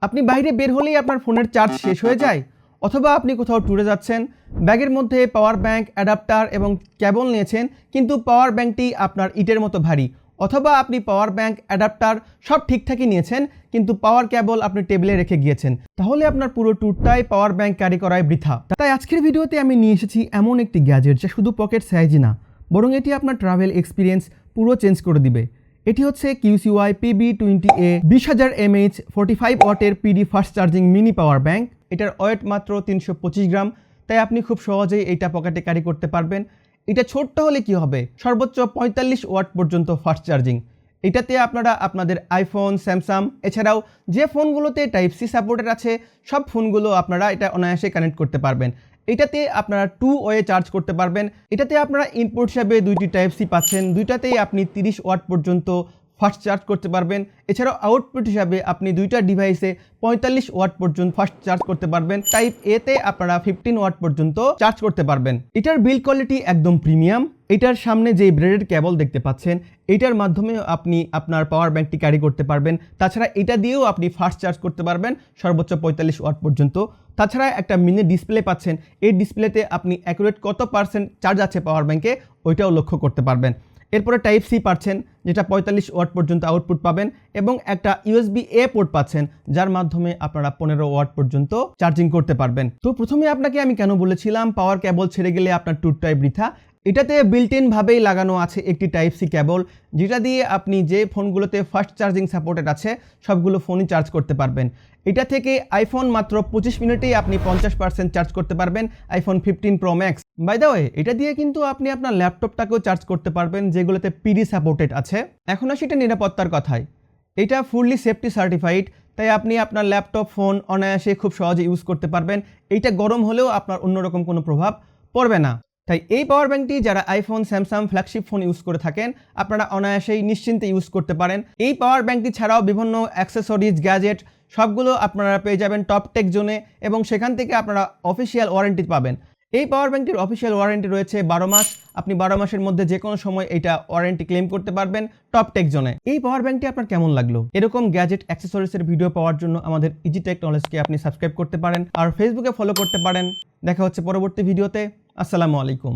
আপনি বাইরে বের হলেই আপনার ফোনের চার্জ শেষ হয়ে যায়, অথবা আপনি কোথাও ট্যুরে যাচ্ছেন, ব্যাগের মধ্যে পাওয়ার ব্যাংক, অ্যাডাপ্টার এবং কেবল নিয়েছেন, কিন্তু পাওয়ার ব্যাংকটি আপনার ইটের মতো ভারী, অথবা আপনি পাওয়ার ব্যাংক, অ্যাডাপ্টার সব ঠিকঠাকই নিয়েছেন, কিন্তু পাওয়ার কেবল আপনি টেবিলে রেখে গিয়েছেন, তাহলে আপনার পুরো ট্যুরটাই পাওয়ার ব্যাংক ক্যারি করায় বৃথা। তাই আজকের ভিডিওতে আমি নিয়ে এসেছি এমন একটি গ্যাজেট যা শুধু পকেট সাইজই না, বরং এটি আপনার ট্রাভেল এক্সপিরিয়েন্স পুরো চেঞ্জ করে দিবে। এটি হচ্ছে QCY PB20A 20,000 mAh 45 ওয়াটের PD fast charging mini power bank. এটার ওয়েট মাত্র 325 গ্রাম, তাই আপনি খুব সহজেই এইটা পকেটে ক্যারি করতে পারবেন। এটা ছোট্ট হলে কি হবে, সর্বোচ্চ 45 ওয়াট পর্যন্ত ফাস্ট চার্জিং। এটাতে আপনারা আপনাদের আইফোন, স্যামসাং এছাড়াও যে ফোনগুলোতে টাইপ সি সাপোর্টেড আছে সব ফোনগুলো আপনারা এটা অনায়াসে কানেক্ট করতে পারবেন। এটাতে আপনারা 2 ওয়ে চার্জ করতে পারবেন। এটাতে আপনারা ইনপুট হিসাবে দুইটি টাইপ সি পাচ্ছেন, দুইটাতেই আপনি 30 ওয়াট পর্যন্ত ফাস্ট চার্জ করতে পারবেন। এছাড়াও আউটপুট হিসাবে আপনি দুইটা ডিভাইসে 45 ওয়াট পর্যন্ত ফাস্ট চার্জ করতে পারবেন। টাইপ এতে আপনারা 15 ওয়াট পর্যন্ত চার্জ করতে পারবেন। এটার বিল্ড কোয়ালিটি একদম প্রিমিয়াম। এটার সামনে যে ব্রেডেড কেবল দেখতে পাচ্ছেন, এটার মাধ্যমে আপনি আপনার পাওয়ার ব্যাংকটি ক্যারি করতে পারবেন। তাছাড়া এটা দিয়েও আপনি ফাস্ট চার্জ করতে পারবেন সর্বোচ্চ 45 ওয়াট পর্যন্ত। তাছাড়া একটা মিনি ডিসপ্লে পাচ্ছেন, এই ডিসপ্লেতে আপনি অ্যাকুরেট কত পার্সেন্ট চার্জ আছে পাওয়ার ব্যাংকে ওইটাও লক্ষ্য করতে পারবেন। এরপরে টাইপ সি পাচ্ছেন, যেটা 45 ওয়াট পর্যন্ত আউটপুট পাবেন, এবং একটা USB-A পোর্ট পাচ্ছেন, যার মাধ্যমে আপনারা 15 ওয়াট পর্যন্ত চার্জিং করতে পারবেন। তো প্রথমে আপনাকে আমি কেন বলেছিলাম পাওয়ার কেবল ছেড়ে গেলে আপনার ট্যুরটাই বৃথা। এটাতে বিল্ট ইন ভাবেই লাগানো আছে একটি টাইপ সি কেবল, যেটা দিয়ে আপনি যে ফোনগুলোতে ফাস্ট চার্জিং সাপোর্টেড আছে সবগুলো ফোনই চার্জ করতে পারবেন। এটা থেকে আইফোন মাত্র 25 মিনিটেই আপনি 50% চার্জ করতে পারবেন, iPhone 15 Pro Max. By the way, এটা দিয়ে কিন্তু আপনি আপনার ল্যাপটপটাকেও চার্জ করতে পারবেন যেগুলোতে PD সাপোর্টেড আছে। এখন আসি এটা নিরাপত্তার কথায়। এটা ফুললি সেফটি সার্টিফাইড, তাই আপনি আপনার ল্যাপটপ, ফোন অনায়াসে খুব সহজে ইউজ করতে পারবেন। এইটা গরম হলেও আপনার অন্যরকম কোনো প্রভাব পড়বে না। তাই এই পাওয়ার ব্যাংকটি যারা iPhone, Samsung flagship phone use করে থাকেন, আপনারা অনায়াসেই নিশ্চিন্তে ইউজ করতে পারেন। এই পাওয়ার ব্যাংকটি ছাড়াও বিভিন্ন অ্যাক্সেসরিজ, গ্যাজেট সবগুলো আপনারা পেয়ে যাবেন টপ টেক জোনে, এবং সেখান থেকে আপনারা অফিসিয়াল ওয়ারেন্টি পাবেন। এই পাওয়ার ব্যাংকটির অফিসিয়াল ওয়ারেন্টি রয়েছে 12 মাস। আপনি 12 মাসের মধ্যে যে কোনো সময় এটা ওয়ারেন্টি ক্লেম করতে পারবেন টপ টেক জোনে। এই পাওয়ার ব্যাংকটি আপনার কেমন লাগলো? এরকম গ্যাজেট অ্যাক্সেসরিজের ভিডিও পাওয়ার জন্য আমাদের ইজি টেক নলেজকে আপনি সাবস্ক্রাইব করতে পারেন আর ফেসবুকে ফলো করতে পারেন। দেখা হচ্ছে পরবর্তী ভিডিওতে। আসসালামু আলাইকুম।